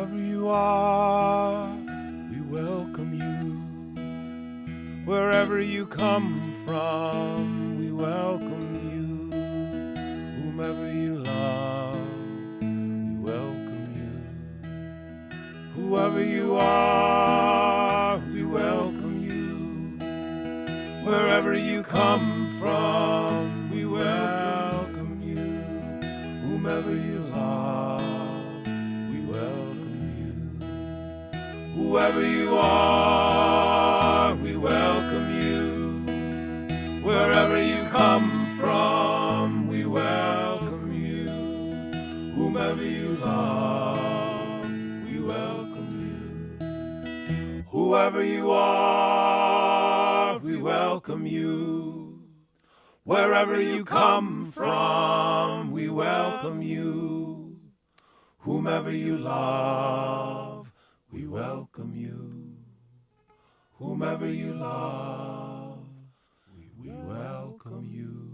Whoever you are, we welcome you. Wherever you come from, we welcome you. Whomever you love, we welcome you. Whoever you are, we welcome you. Wherever you come from, we welcome you. Whomever you love, we welcome you. Whoever you are, we welcome you. Wherever you come from, we welcome you. Whomever you love, we welcome you. Whoever you are, we welcome you. Wherever you come from, we welcome you. Whomever you love, we welcome you. Whomever you love, we welcome you.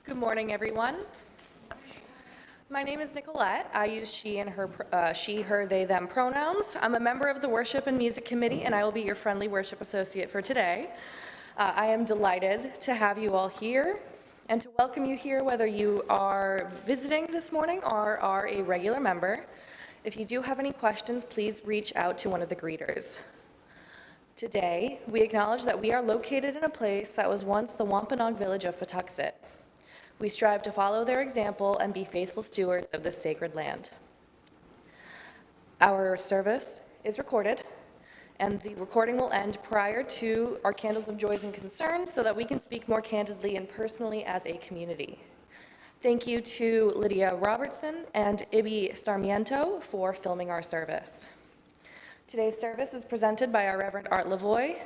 Good morning, everyone. My name is Nicolette. I use she and her, her, they, them pronouns. I'm a member of the Worship and Music Committee, and I will be your friendly worship associate for today. I am delighted to have you all here and to welcome you here, whether you are visiting this morning or are a regular member. If you do have any questions, please reach out to one of the greeters. Today, we acknowledge that we are located in a place that was once the Wampanoag village of Patuxet. We strive to follow their example and be faithful stewards of this sacred land. Our service is recorded, and the recording will end prior to our Candles of Joys and Concerns so that we can speak more candidly and personally as a community. Thank you to Lydia Robertson and Ibrahin Sarmiento for filming our service. Today's service is presented by our Reverend Art Lavoie.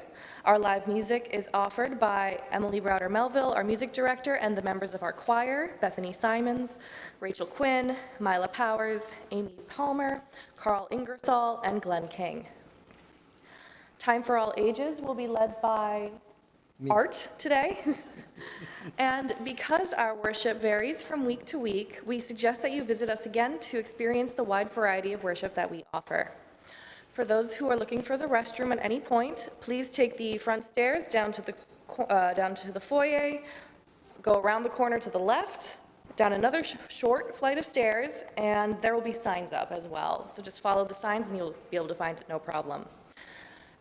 Our live music is offered by Emily Browder Melville, our music director, and the members of our choir, Bethany Simons, Rachel Quinn, Mila Powers, Amy Palmer, Carl Ingersoll, and Glenn King. Time for All Ages will be led by Art today. And because our worship varies from week to week, we suggest that you visit us again to experience the wide variety of worship that we offer. For those who are looking for the restroom at any point, please take the front stairs down to the foyer, go around the corner to the left, down another short flight of stairs, and there will be signs up as well. So just follow the signs and you'll be able to find it, no problem.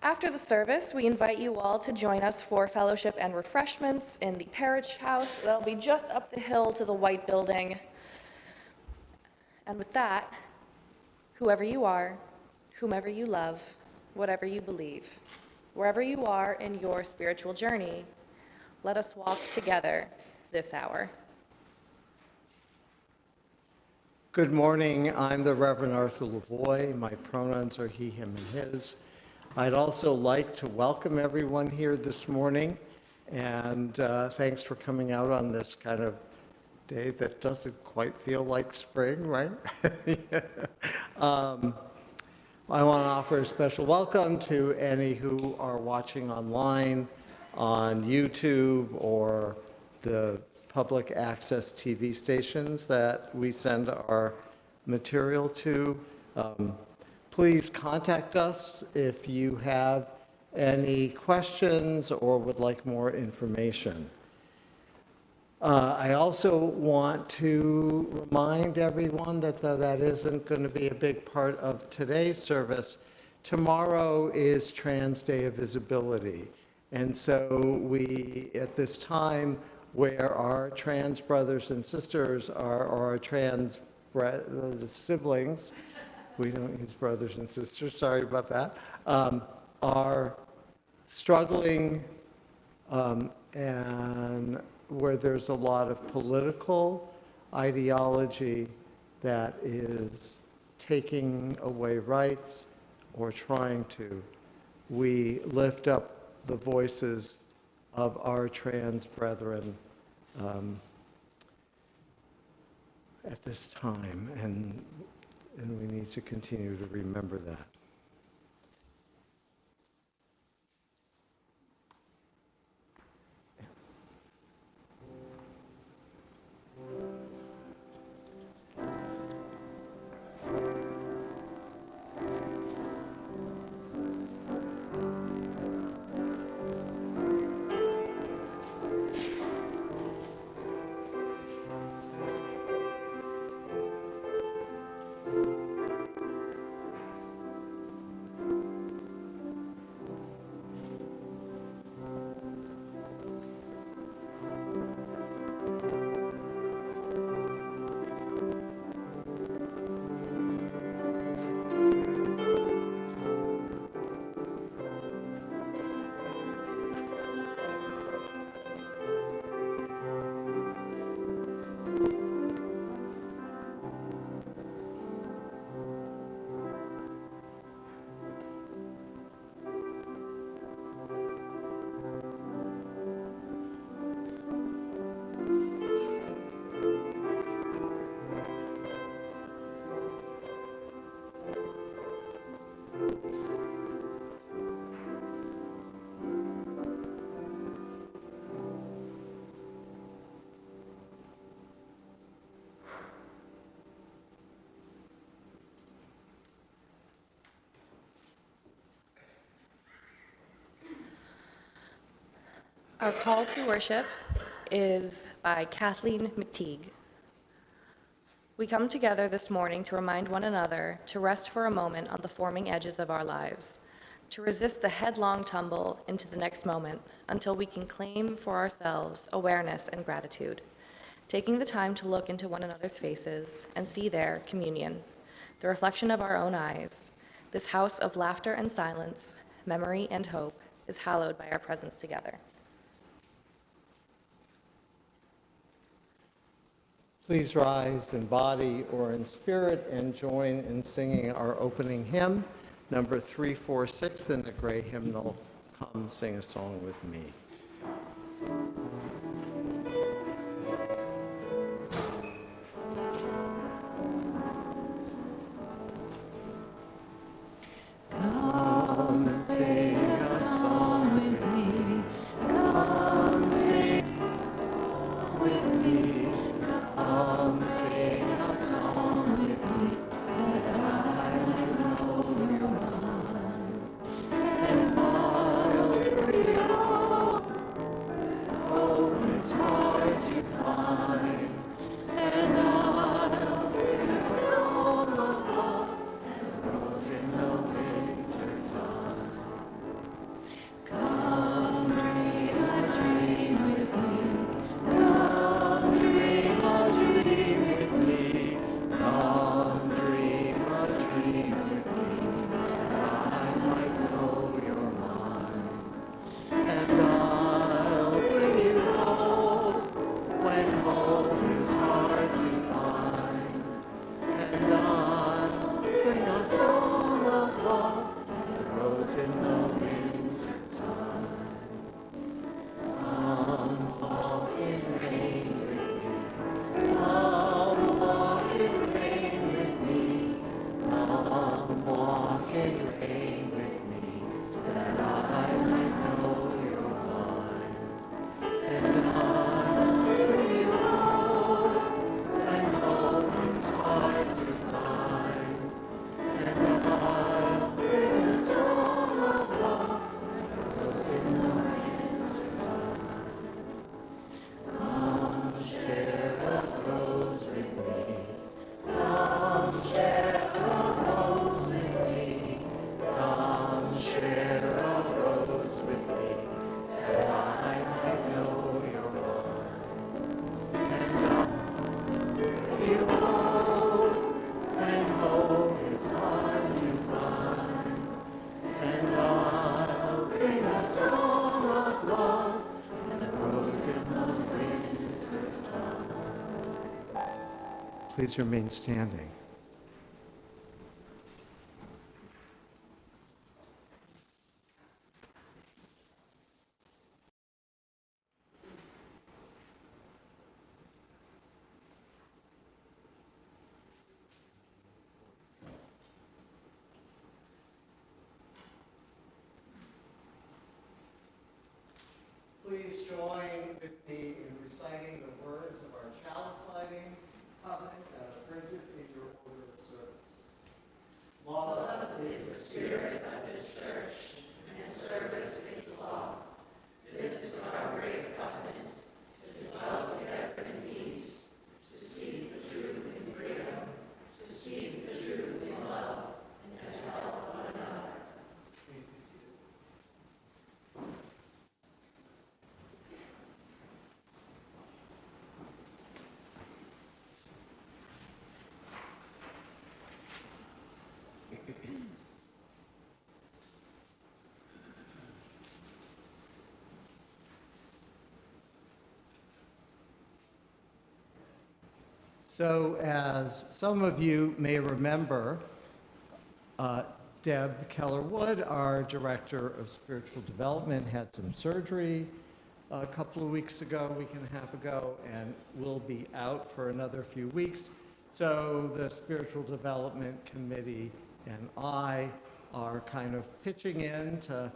After the service, we invite you all to join us for fellowship and refreshments in the parish house. That'll be just up the hill to the white building. And with that, whoever you are, whomever you love, whatever you believe, wherever you are in your spiritual journey, let us walk together this hour. Good morning. I'm the Reverend Arthur Lavoie. My pronouns are he, him, and his. I'd also like to welcome everyone here this morning, and thanks for coming out on this kind of day that doesn't quite feel like spring, right? I want to offer a special welcome to any who are watching online on YouTube or the public access TV stations that we send our material to. Please contact us if you have any questions or would like more information. I also want to remind everyone that though that isn't going to be a big part of today's service, tomorrow is Trans Day of Visibility. And so we, at this time, where our trans brothers and sisters are, or our trans siblings, we don't use brothers and sisters, sorry about that, are struggling and where there's a lot of political ideology that is taking away rights or trying to, we lift up the voices of our trans brethren at this time, and we need to continue to remember that. Our call to worship is by Kathleen McTeague. We come together this morning to remind one another to rest for a moment on the forming edges of our lives, to resist the headlong tumble into the next moment until we can claim for ourselves awareness and gratitude, taking the time to look into one another's faces and see their communion, the reflection of our own eyes. This house of laughter and silence, memory and hope is hallowed by our presence together. Please rise in body or in spirit and join in singing our opening hymn, number 346 in the gray hymnal, Come Sing a Song with Me. Come sing a song with me, come sing a song with me. Come sing a song with me, that I may know your mind. And I'll bring it all rose in the winter time. Come dream a dream with me. Come dream a dream with me. Come dream a dream with me, that I might know your mind. And I'll bring you home when home is hard to find. And I'll bring a song of love that grows in the winter time. Come walk in rain with me. Come walk in rain with me. Come walk in rain with me, that I might know your mind. And I'll bring you home when home is hard to find. And I'll bring a song of love that grows in the winter time. Come share a rose with me. Come share a rose with me. Come share a rose with me, that I might know your mind. And I'll bring you home when home is hard to find. And I'll bring a song of love that grows in the winter time. Please remain standing. Please join with me in reciting the words of our chalice lighting covenant that are printed in your order of service. Love is the spirit of this church, and service its law. This is our great covenant, to dwell together in peace, to seek the truth in freedom, to seek the truth in love, and to help one another. Please be seated. So as some of you may remember, Deb Keller-Wood, our Director of Spiritual Development, had some surgery a couple of weeks ago, a week and a half ago, and will be out for another few weeks. So the Spiritual Development Committee and I are kind of pitching in to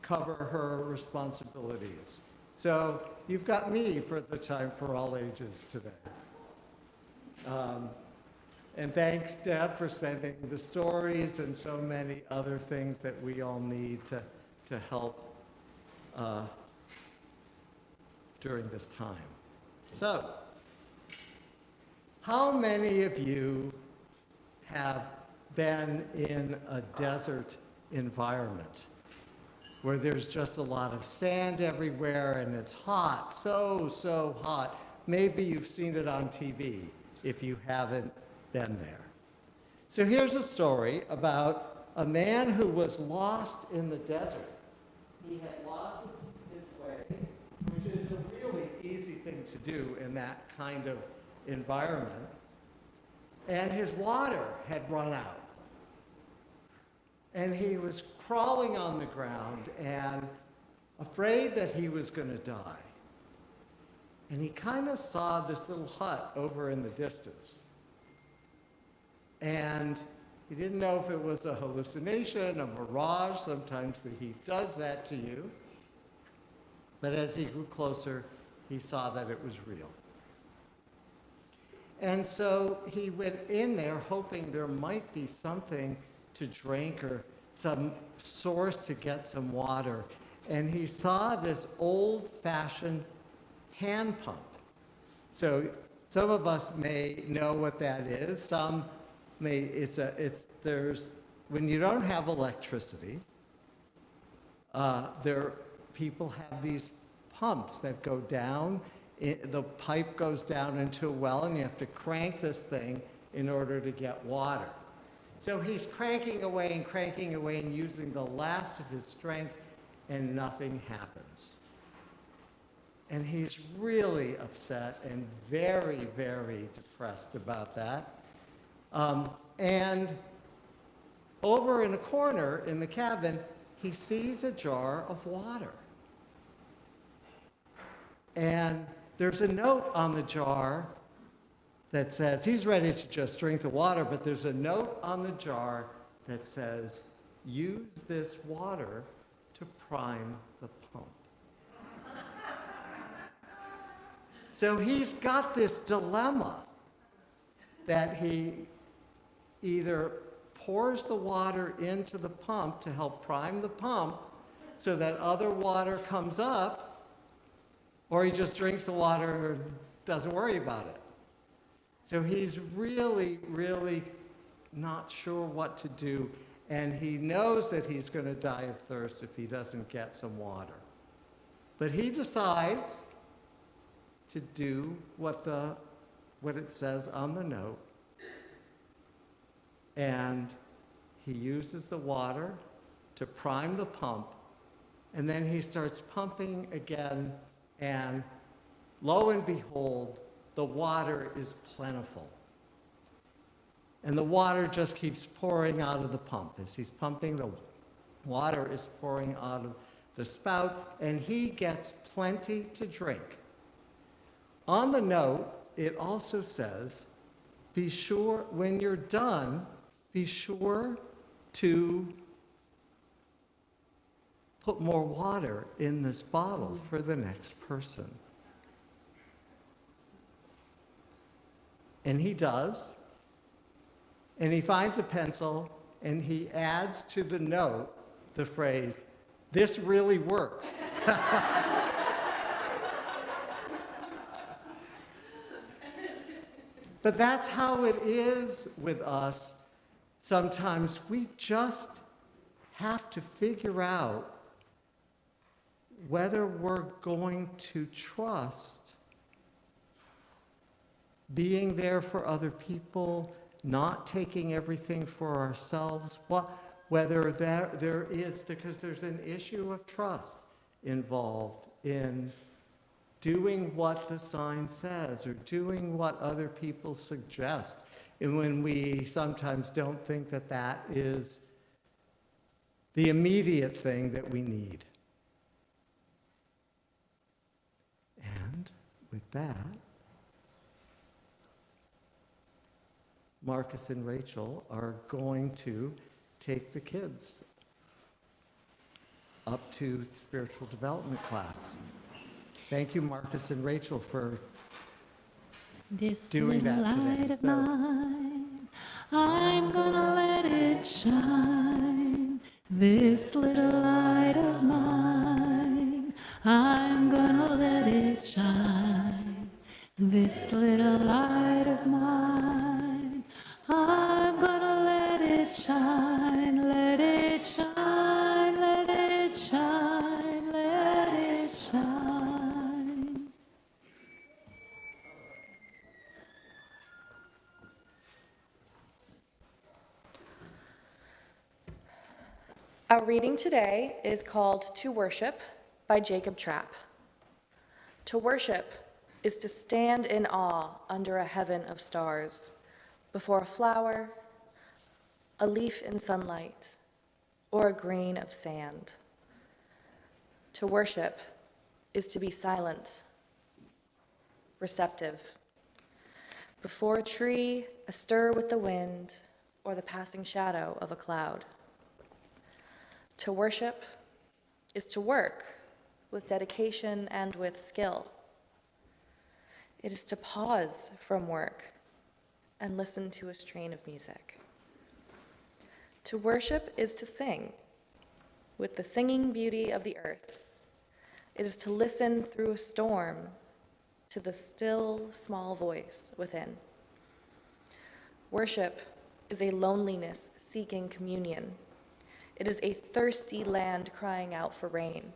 cover her responsibilities. So you've got me for the Time for All Ages today. And thanks, Deb, for sending the stories and so many other things that we all need to help during this time. So, how many of you have been in a desert environment where there's just a lot of sand everywhere and it's hot, so hot? Maybe you've seen it on TV if you haven't been there. So here's a story about a man who was lost in the desert. He had lost his way, which is a really easy thing to do in that kind of environment. And his water had run out. And he was crawling on the ground and afraid that he was going to die. And he kind of saw this little hut over in the distance. And he didn't know if it was a hallucination, a mirage. Sometimes the heat does that to you. But as he grew closer, he saw that it was real. And so he went in there hoping there might be something to drink or some source to get some water. And he saw this old-fashioned hand pump. So some of us may know what that is. Some may, there's when you don't have electricity, people have these pumps that go down. The pipe goes down into a well, and you have to crank this thing in order to get water. So he's cranking away and using the last of his strength, and nothing happens. And he's really upset and very, very depressed about that. And over in a corner in the cabin, he sees a jar of water. And there's a note on the jar that says, he's ready to just drink the water, but there's a note on the jar that says, use this water to prime the pump. So he's got this dilemma that he either pours the water into the pump to help prime the pump so that other water comes up, or he just drinks the water and doesn't worry about it. So he's really, really not sure what to do, and he knows that he's going to die of thirst if he doesn't get some water. But he decides to do what it says on the note, and he uses the water to prime the pump, and then he starts pumping again, and lo and behold, the water is plentiful. And the water just keeps pouring out of the pump. As he's pumping, the water is pouring out of the spout, and he gets plenty to drink. On the note, it also says, be sure, when you're done, be sure to put more water in this bottle for the next person. And he does, and he finds a pencil, and he adds to the note the phrase, "This really works." But that's how it is with us. Sometimes we just have to figure out whether we're going to trust being there for other people, not taking everything for ourselves, whether there is, because there's an issue of trust involved in doing what the sign says or doing what other people suggest. And when we sometimes don't think that that is the immediate thing that we need. And with that, Marcus and Rachel are going to take the kids up to spiritual development class. Thank you, Marcus and Rachel, for doing that today. Of mine, I'm gonna let it shine. This little light of mine, I'm gonna let it shine. This little light of mine, I'm gonna let it shine, let it shine, let it shine, let it shine. Our reading today is called To Worship by Jacob Trapp. To worship is to stand in awe under a heaven of stars, before a flower, a leaf in sunlight, or a grain of sand. To worship is to be silent, receptive, before a tree astir with the wind or the passing shadow of a cloud. To worship is to work with dedication and with skill. It is to pause from work and listen to a strain of music. To worship is to sing with the singing beauty of the earth. It is to listen through a storm to the still, small voice within. Worship is a loneliness seeking communion. It is a thirsty land crying out for rain.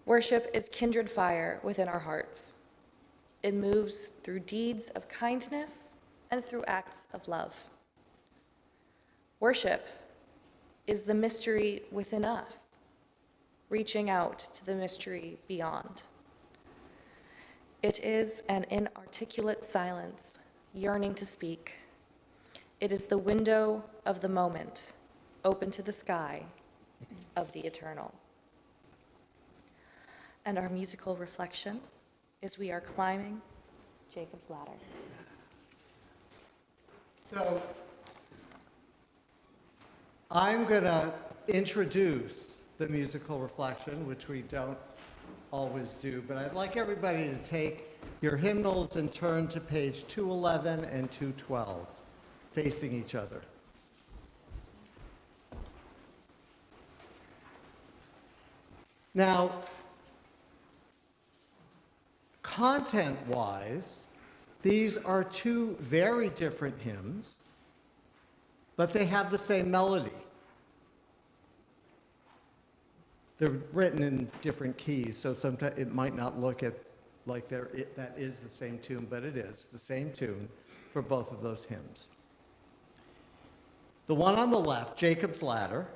Worship is kindred fire within our hearts. It moves through deeds of kindness and through acts of love. Worship is the mystery within us, reaching out to the mystery beyond. It is an inarticulate silence, yearning to speak. It is the window of the moment, open to the sky of the eternal. And our musical reflection is we are climbing Jacob's ladder. So I'm going to introduce the musical reflection, which we don't always do, but I'd like everybody to take your hymnals and turn to page 211 and 212, facing each other. Now, content-wise, these are two very different hymns, but they have the same melody. They're written in different keys, so sometimes it might not look like that is the same tune, but it is the same tune for both of those hymns. The one on the left, Jacob's Ladder,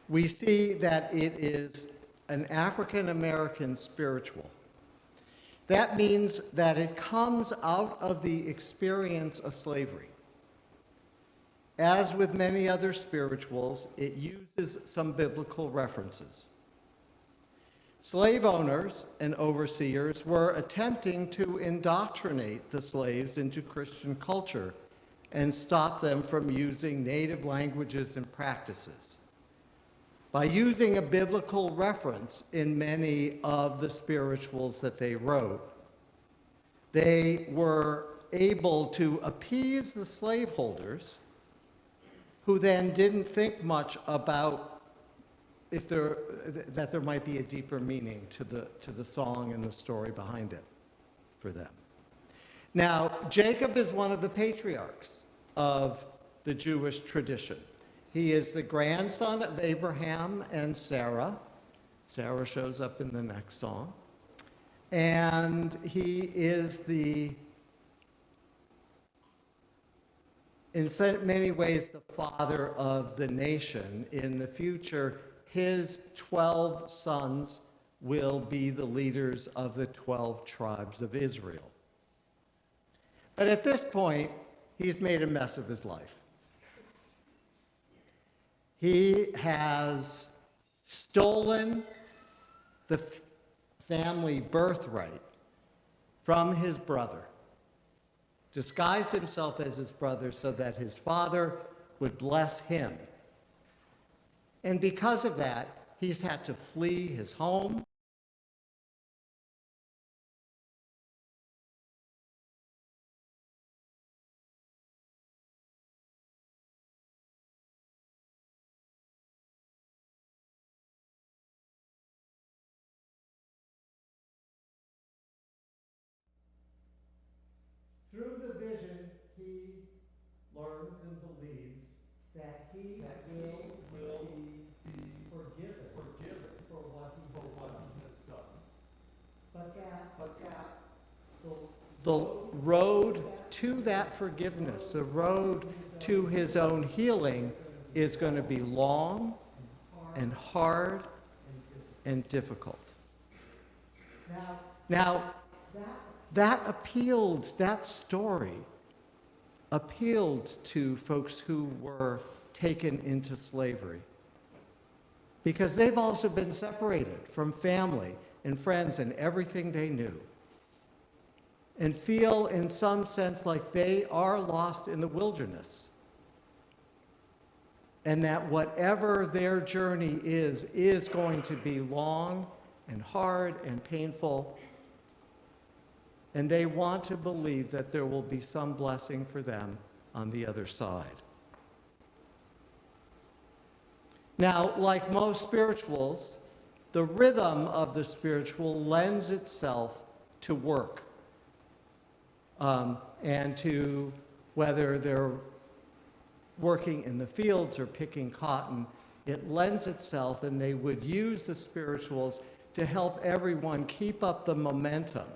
we see that it is an African-American spiritual. That means that it comes out of the experience of slavery. As with many other spirituals, it uses some biblical references. Slave owners and overseers were attempting to indoctrinate the slaves into Christian culture and stop them from using native languages and practices. By using a biblical reference in many of the spirituals that they wrote, they were able to appease the slaveholders, who then didn't think much about that there might be a deeper meaning to the song and the story behind it for them. Now, Jacob is one of the patriarchs of the Jewish tradition. He is the grandson of Abraham and Sarah. Sarah shows up in the next song. And he is in many ways, the father of the nation. In the future, his 12 sons will be the leaders of the 12 tribes of Israel. But at this point, he's made a mess of his life. He has stolen the family birthright from his brother, disguised himself as his brother so that his father would bless him. And because of that, he's had to flee his home. Through the vision, he learns and believes that he will be forgiven for what he has done. But that the road to that forgiveness, the road to his own healing, is going to be long and hard and difficult. Now, that story appealed to folks who were taken into slavery, because they've also been separated from family and friends and everything they knew, and feel in some sense like they are lost in the wilderness, and that whatever their journey is going to be long and hard and painful. And they want to believe that there will be some blessing for them on the other side. Now, like most spirituals, the rhythm of the spiritual lends itself to work and to whether they're working in the fields or picking cotton, it lends itself, and they would use the spirituals to help everyone keep up the momentum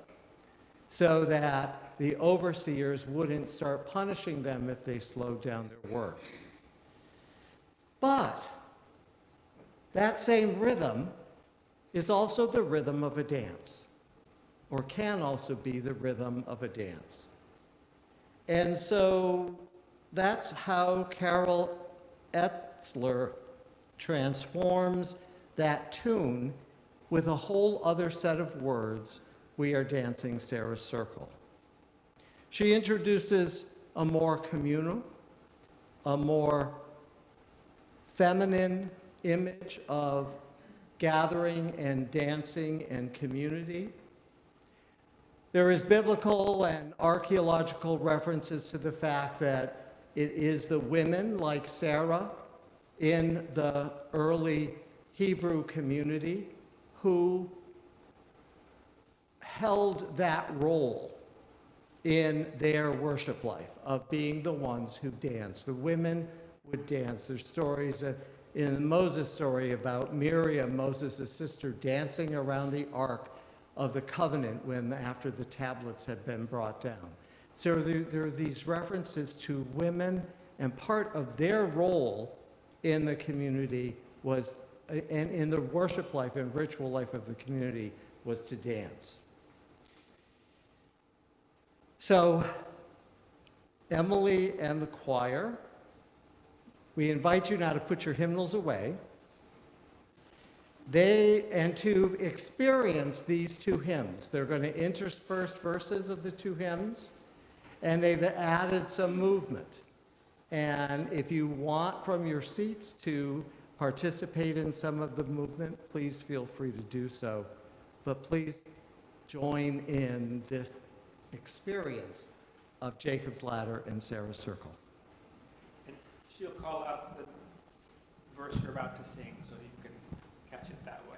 so that the overseers wouldn't start punishing them if they slowed down their work. But that same rhythm is also the rhythm of a dance, or can also be the rhythm of a dance. And so that's how Carol Etzler transforms that tune with a whole other set of words, "We Are Dancing Sarah's Circle." She introduces a more communal, a more feminine image of gathering and dancing and community. There is biblical and archaeological references to the fact that it is the women like Sarah in the early Hebrew community who held that role in their worship life of being the ones who danced. The women would dance. There's stories in the Moses story about Miriam, Moses' sister, dancing around the Ark of the Covenant after the tablets had been brought down. So there are these references to women, and part of their role in the community was, and in the worship life and ritual life of the community, was to dance. So Emily and the choir, we invite you now to put your hymnals away. And to experience these two hymns. They're going to intersperse verses of the two hymns, and they've added some movement. And if you want from your seats to participate in some of the movement, please feel free to do so. But please join in this experience of Jacob's Ladder and Sarah's Circle. And she'll call out the verse you're about to sing so you can catch it that way.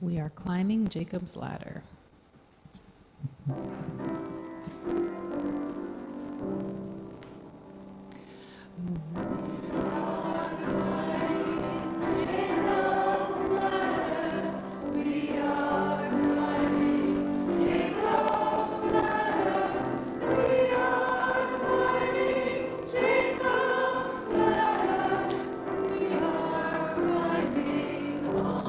We are climbing Jacob's ladder.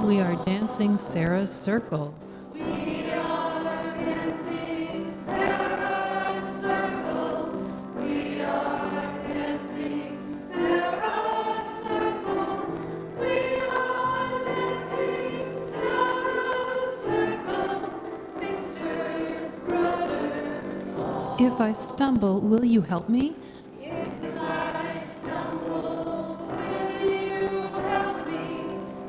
We are dancing Sarah's circle. We are dancing Sarah's circle. We are dancing Sarah's circle. We are dancing Sarah's circle. Sisters, brothers, all. If I stumble, will you help me? If I stumble, will you help me?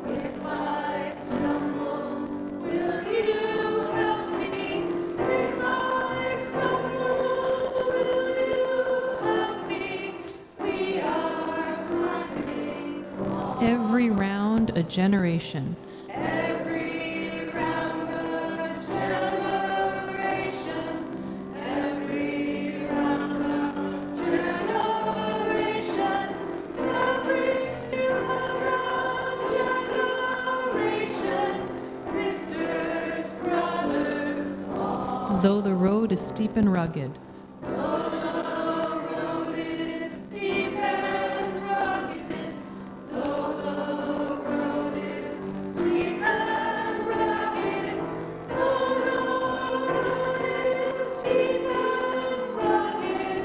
If I stumble, will you help me? If I stumble, will you help me? We are climbing on. Every round a generation. Every round a generation. Every round a generation. Every round a generation. Sisters, brothers, all. Though the road is steep and rugged, Though the road is steep and rugged, though the road is steep and rugged, though the road is steep and rugged,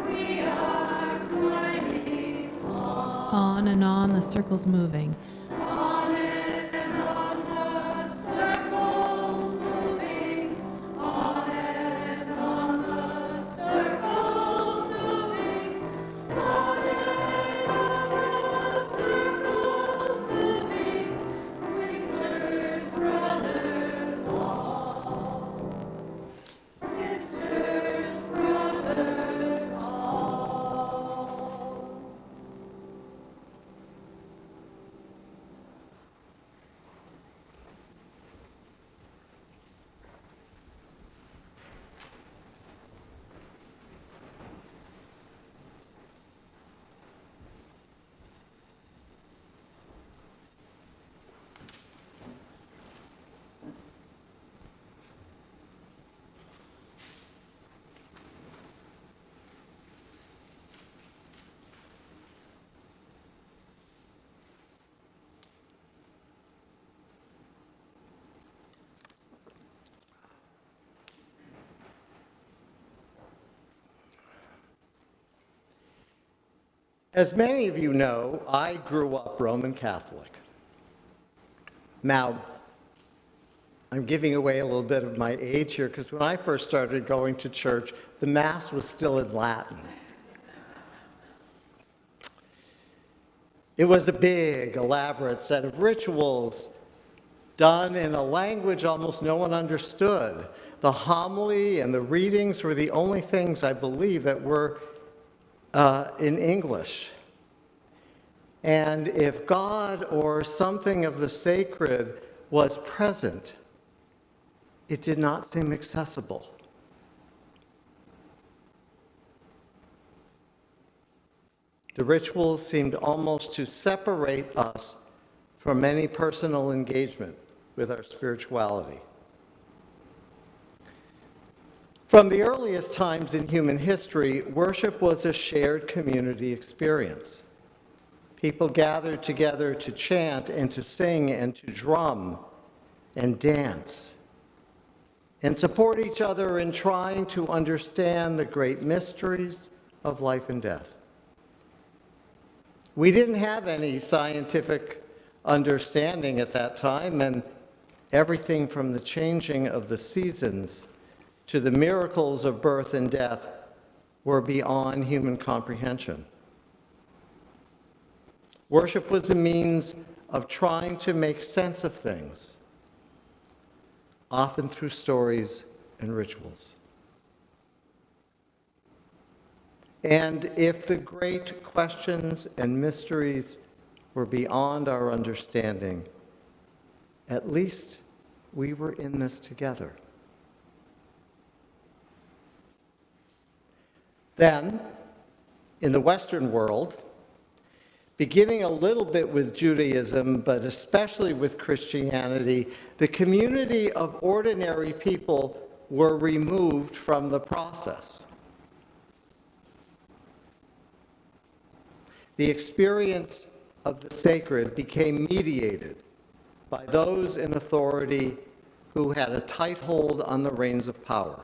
we are climbing on and on the circle's moving. on and on the circles moving, on and on the circles moving, on and on the circles moving, sisters, brothers, all. Sisters, brothers, all. As many of you know, I grew up Roman Catholic. Now, I'm giving away a little bit of my age here because when I first started going to church, the Mass was still in Latin. It was a big, elaborate set of rituals done in a language almost no one understood. The homily and the readings were the only things, I believe, that were in English. And if God or something of the sacred was present, it did not seem accessible. The rituals seemed almost to separate us from any personal engagement with our spirituality. From the earliest times in human history, worship was a shared community experience. People gathered together to chant and to sing and to drum and dance and support each other in trying to understand the great mysteries of life and death. We didn't have any scientific understanding at that time, and everything from the changing of the seasons to the miracles of birth and death were beyond human comprehension. Worship was a means of trying to make sense of things, often through stories and rituals. And if the great questions and mysteries were beyond our understanding, at least we were in this together. Then, in the Western world, beginning a little bit with Judaism, but especially with Christianity, the community of ordinary people were removed from the process. The experience of the sacred became mediated by those in authority who had a tight hold on the reins of power.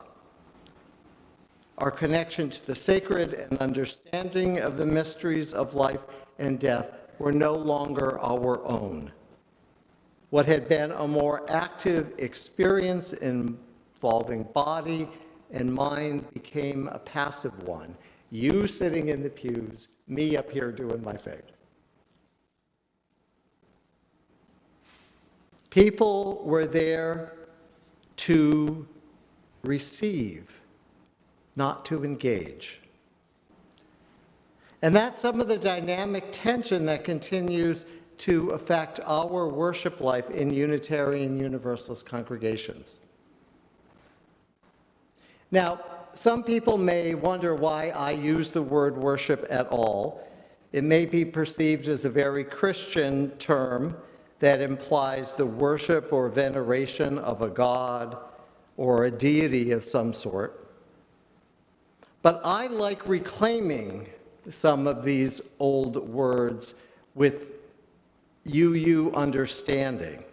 Our connection to the sacred and understanding of the mysteries of life and death were no longer our own. What had been a more active experience involving body and mind became a passive one. You sitting in the pews, me up here doing my thing. People were there to receive, not to engage. And that's some of the dynamic tension that continues to affect our worship life in Unitarian Universalist congregations. Now, some people may wonder why I use the word worship at all. It may be perceived as a very Christian term that implies the worship or veneration of a god or a deity of some sort. But I like reclaiming some of these old words with UU understanding.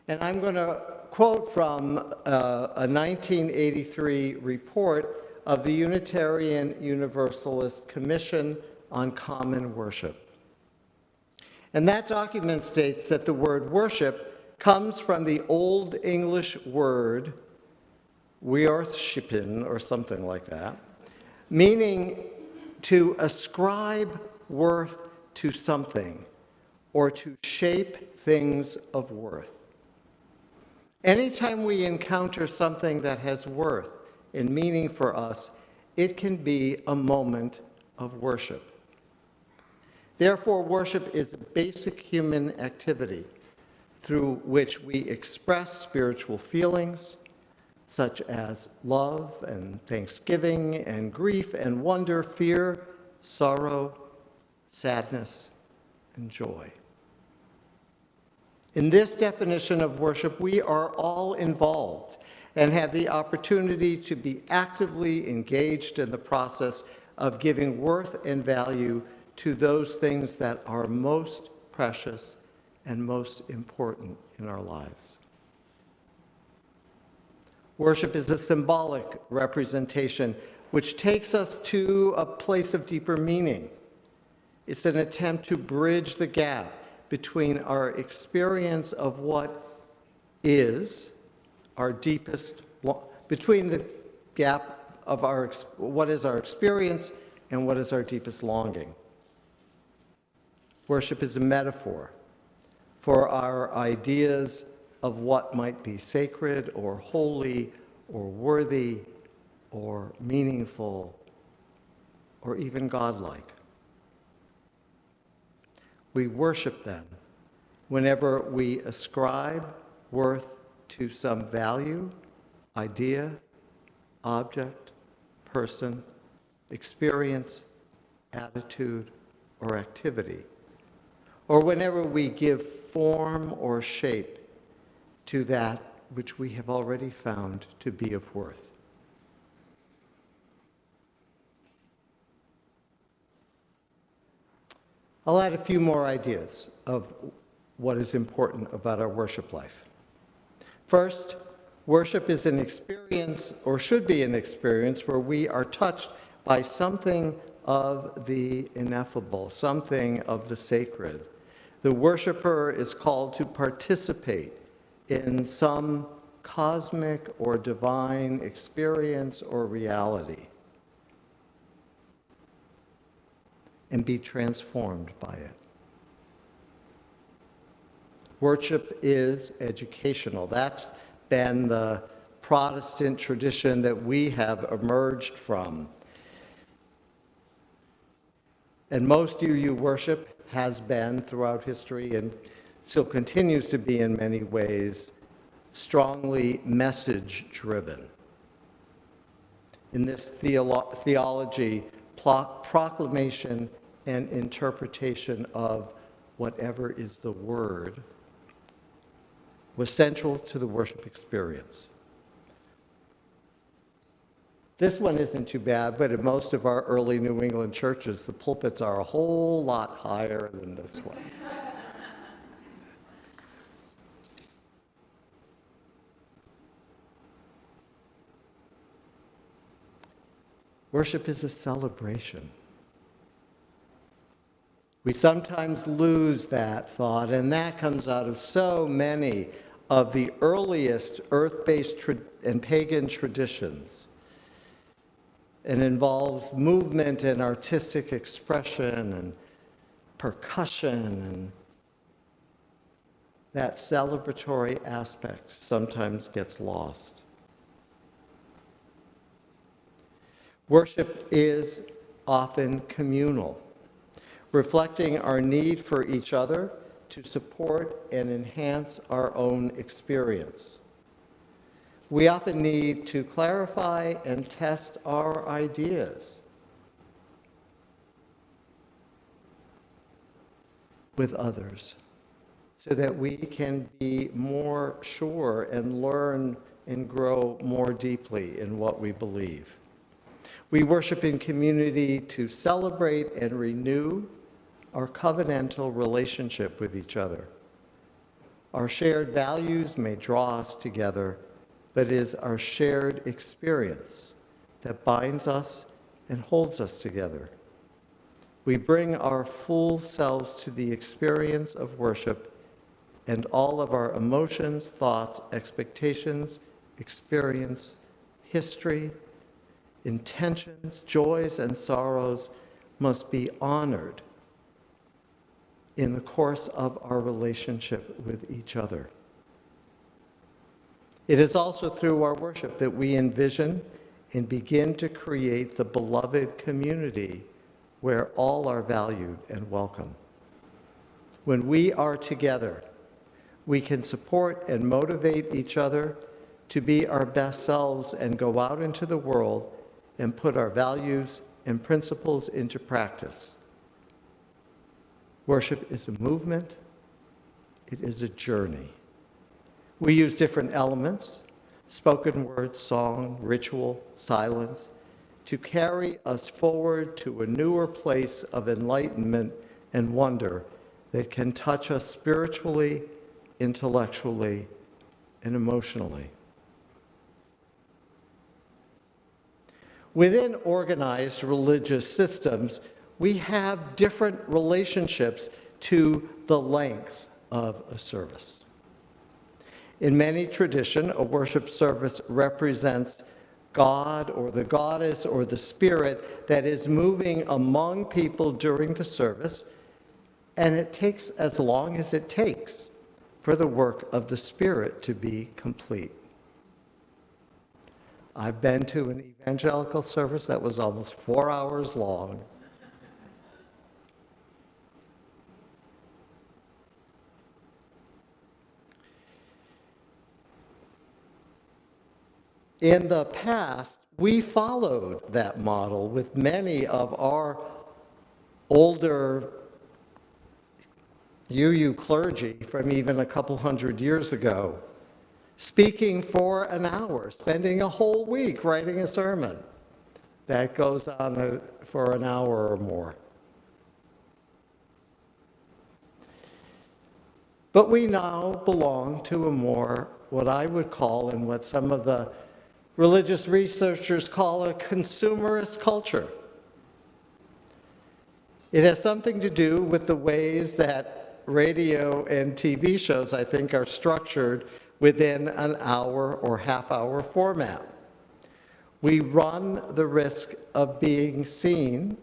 And I'm going to quote from a 1983 report of the Unitarian Universalist Commission on Common Worship. And that document states that the word worship comes from the Old English word "weorshipen," or something like that, meaning to ascribe worth to something or to shape things of worth. Anytime we encounter something that has worth and meaning for us, it can be a moment of worship. Therefore, worship is a basic human activity through which we express spiritual feelings, such as love and thanksgiving and grief and wonder, fear, sorrow, sadness, and joy. In this definition of worship, we are all involved and have the opportunity to be actively engaged in the process of giving worth and value to those things that are most precious and most important in our lives. Worship is a symbolic representation which takes us to a place of deeper meaning. It's an attempt to bridge the gap between our experience of what is our deepest, between the gap of what is our experience and what is our deepest longing. Worship is a metaphor for our ideas of what might be sacred or holy or worthy or meaningful or even godlike. We worship them whenever we ascribe worth to some value, idea, object, person, experience, attitude, or activity, or whenever we give form or shape to that which we have already found to be of worth. I'll add a few more ideas of what is important about our worship life. First, worship is an experience, or should be an experience, where we are touched by something of the ineffable, something of the sacred. The worshiper is called to participate in some cosmic or divine experience or reality and be transformed by it. Worship is educational. That's been the Protestant tradition that we have emerged from. And most UU worship has been throughout history and still continues to be in many ways strongly message-driven. In this theology, proclamation and interpretation of whatever is the word was central to the worship experience. This one isn't too bad, but in most of our early New England churches, the pulpits are a whole lot higher than this one. Worship is a celebration. We sometimes lose that thought, and that comes out of so many of the earliest earth-based and pagan traditions, and involves movement and artistic expression and percussion, and that celebratory aspect sometimes gets lost. Worship is often communal, reflecting our need for each other to support and enhance our own experience. We often need to clarify and test our ideas with others so that we can be more sure and learn and grow more deeply in what we believe. We worship in community to celebrate and renew our covenantal relationship with each other. Our shared values may draw us together, but it is our shared experience that binds us and holds us together. We bring our full selves to the experience of worship, and all of our emotions, thoughts, expectations, experience, history, intentions, joys, and sorrows must be honored in the course of our relationship with each other. It is also through our worship that we envision and begin to create the beloved community where all are valued and welcome. When we are together, we can support and motivate each other to be our best selves and go out into the world and put our values and principles into practice. Worship is a movement. It is a journey. We use different elements, spoken word, song, ritual, silence, to carry us forward to a newer place of enlightenment and wonder that can touch us spiritually, intellectually, and emotionally. Within organized religious systems, we have different relationships to the length of a service. In many traditions, a worship service represents God or the goddess or the spirit that is moving among people during the service, and it takes as long as it takes for the work of the Spirit to be complete. I've been to an evangelical service that was almost 4 hours long. In the past, we followed that model with many of our older UU clergy from even a couple hundred years ago, speaking for an hour, spending a whole week writing a sermon that goes on for an hour or more. But we now belong to a more, what I would call, and what some of the religious researchers call, a consumerist culture. It has something to do with the ways that radio and TV shows, I think, are structured within an hour or half-hour format. We run the risk of being seen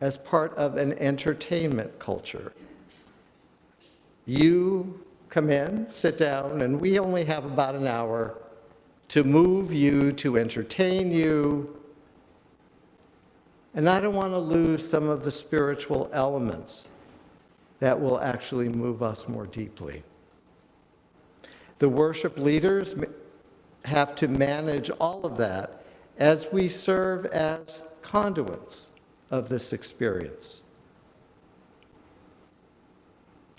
as part of an entertainment culture. You come in, sit down, and we only have about an hour to move you, to entertain you. And I don't want to lose some of the spiritual elements that will actually move us more deeply. The worship leaders have to manage all of that as we serve as conduits of this experience.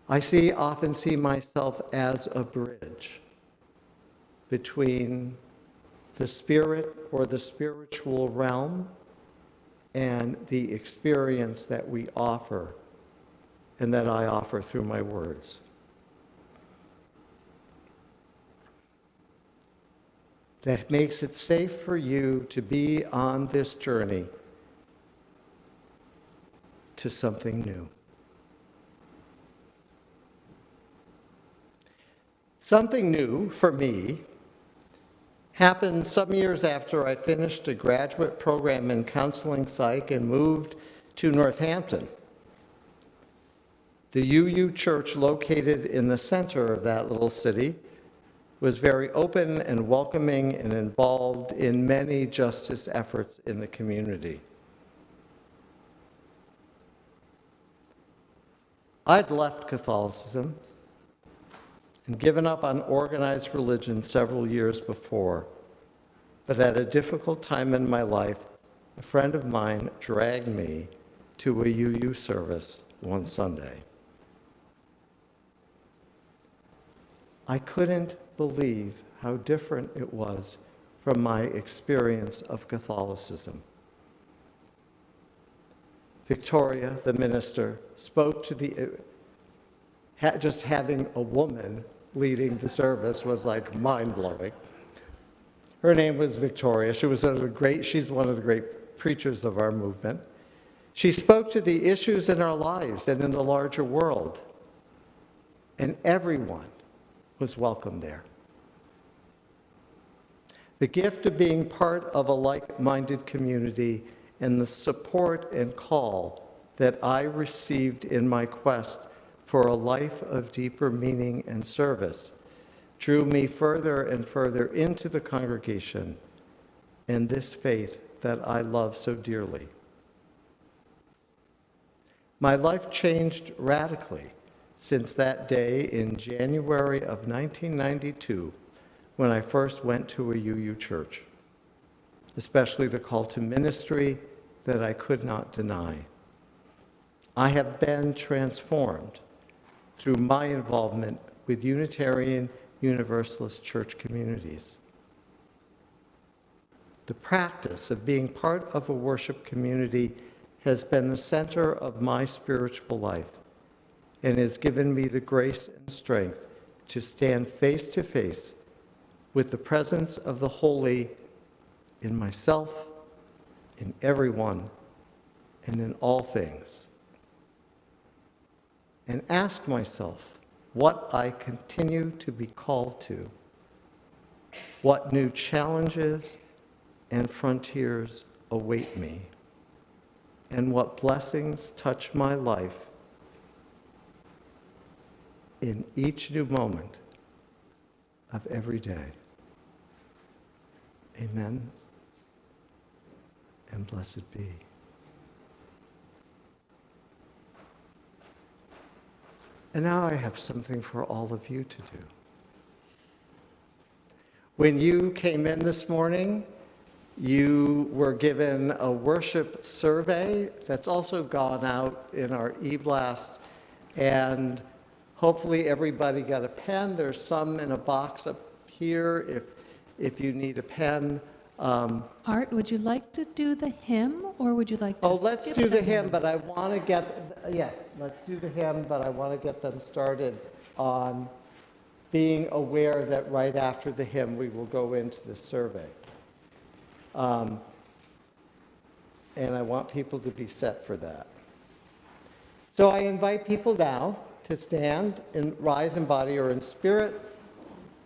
I often see myself as a bridge between the spirit or the spiritual realm and the experience that we offer and that I offer through my words. That makes it safe for you to be on this journey to something new. Something new for me happened some years after I finished a graduate program in counseling psych and moved to Northampton. The UU church located in the center of that little city was very open and welcoming and involved in many justice efforts in the community. I'd left Catholicism and given up on organized religion several years before, but at a difficult time in my life, a friend of mine dragged me to a UU service one Sunday. I couldn't believe how different it was from my experience of Catholicism. Victoria, the minister, spoke to just having a woman leading the service was like mind-blowing. Her name was Victoria. She's one of the great preachers of our movement. She spoke to the issues in our lives and in the larger world, and everyone was welcome there. The gift of being part of a like-minded community and the support and call that I received in my quest for a life of deeper meaning and service drew me further and further into the congregation and this faith that I love so dearly. My life changed radically since that day in January of 1992, when I first went to a UU church, especially the call to ministry that I could not deny. I have been transformed through my involvement with Unitarian Universalist church communities. The practice of being part of a worship community has been the center of my spiritual life and has given me the grace and strength to stand face to face with the presence of the holy in myself in everyone and in all things, and ask myself what I continue to be called to, what new challenges and frontiers await me, and what blessings touch my life in each new moment of every day. Amen, and blessed be. And now I have something for all of you to do. When you came in this morning, you were given a worship survey that's also gone out in our e-blast, and hopefully everybody got a pen. There's some in a box up here if you need a pen. Art, would you like to do the hymn, or would you like to Let's skip do the hymn, but I want to get, yes, let's do the hymn, but I want to get them started on being aware that right after the hymn, we will go into the survey. And I want people to be set for that. So I invite people now to stand and rise in body or in spirit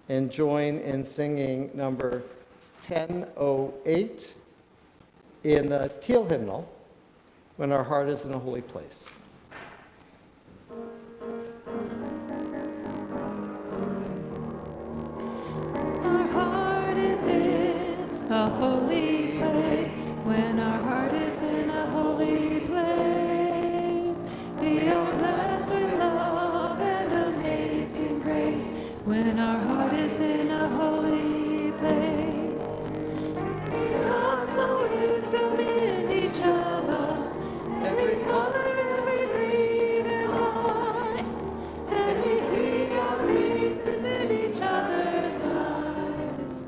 and join in singing number 1008 in the Teal hymnal, When Our Heart is in a Holy Place. Our heart is in a holy place. When our heart is in a holy place, we are blessed with love and amazing grace. When our heart is in a holy place, we have the wisdom in each of us, every color, every creed and line, and we see our faces in each other's eyes.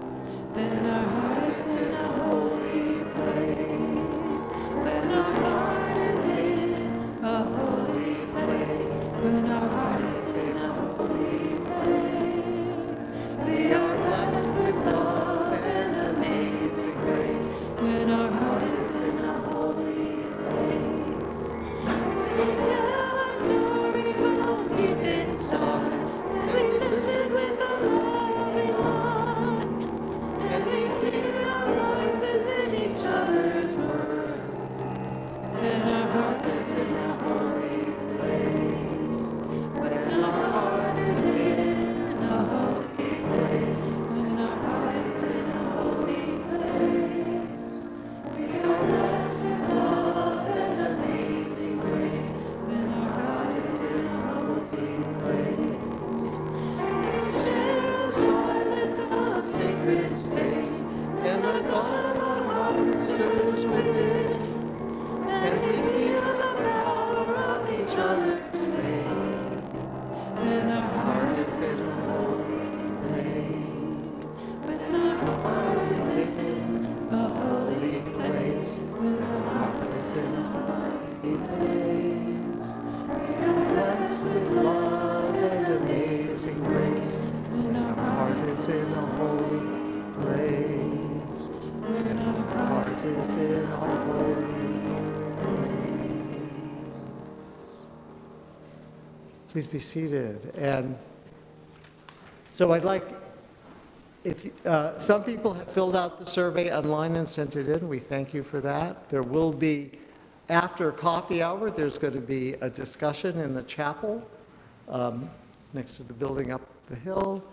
Then our heart is in a holy place. When our heart is in a holy place. When our heart is in a holy place. We are blessed with love and amazing grace. When our heart is in a holy place. We tell our story from deep inside, and we listen with a loving heart. And we feel our voices in each other's words. Then our heart is in a holy place. When our heart is in a holy place. When our heart is in a holy place. We are blessed with love and amazing grace. When our heart is in a holy place. We share the silence of sacred space, and the God of our hearts stirs within, and we feel the power of each other's faith. Then our heart is in a holy place. When our heart is in a holy place. When our heart is in a holy place. We are blessed with love and amazing grace. When our heart is in a holy place. When our heart is in a holy place. Please be seated. And so I'd like, if some people have filled out the survey online and sent it in, we thank you for that. There will be, after coffee hour, there's going to be a discussion in the chapel next to the building up the hill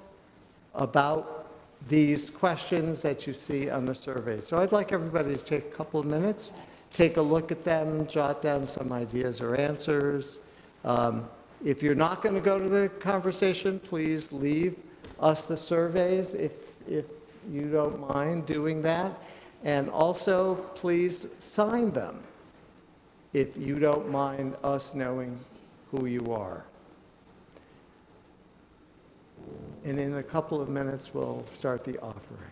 about these questions that you see on the survey. So I'd like everybody to take a couple of minutes, take a look at them, jot down some ideas or answers. If you're not going to go to the conversation, please leave us the surveys if you don't mind doing that. And also, please sign them if you don't mind us knowing who you are. And in a couple of minutes, we'll start the offering.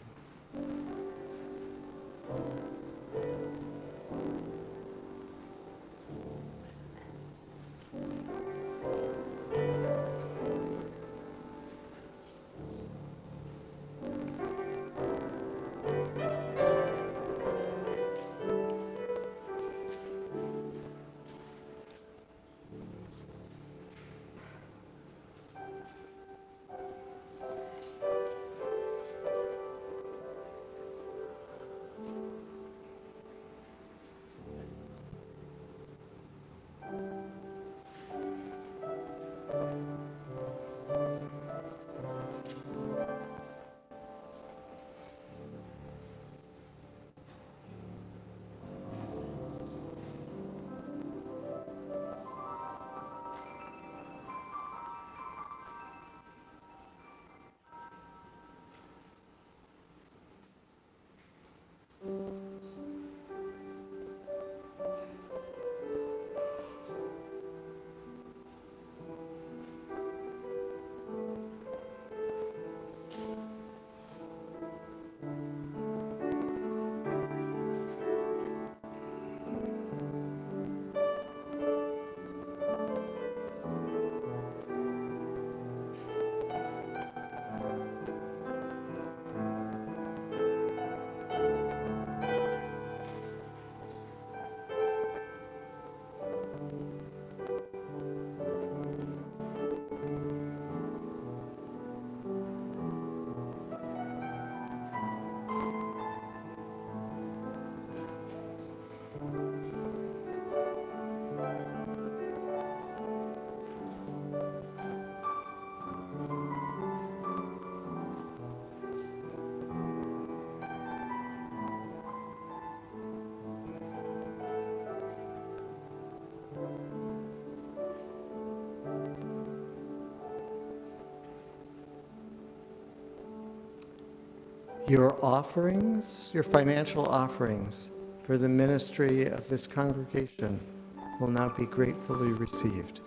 Your offerings, your financial offerings for the ministry of this congregation will now be gratefully received.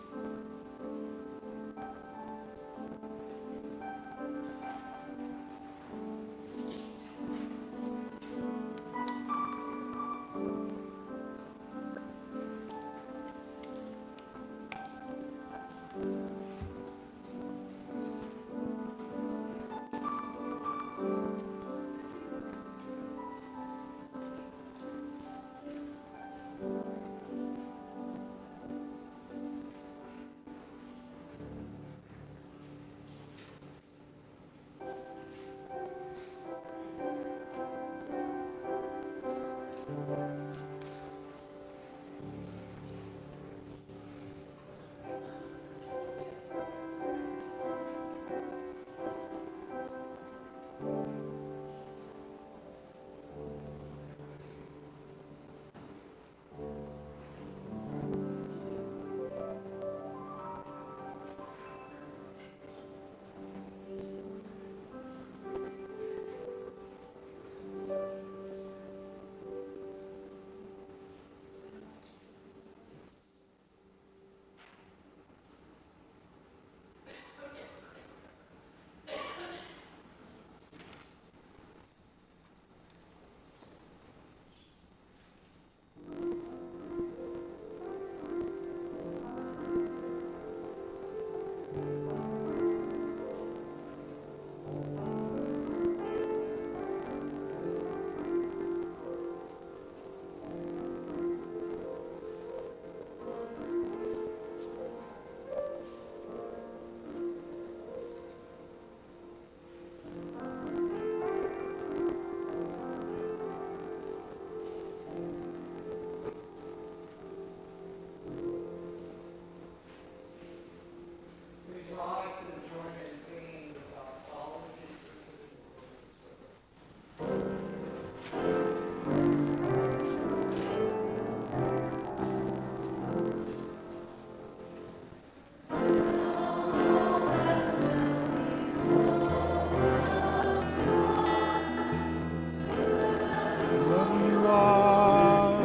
Whoever you are,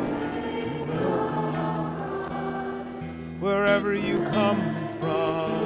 we welcome you. Wherever you come from,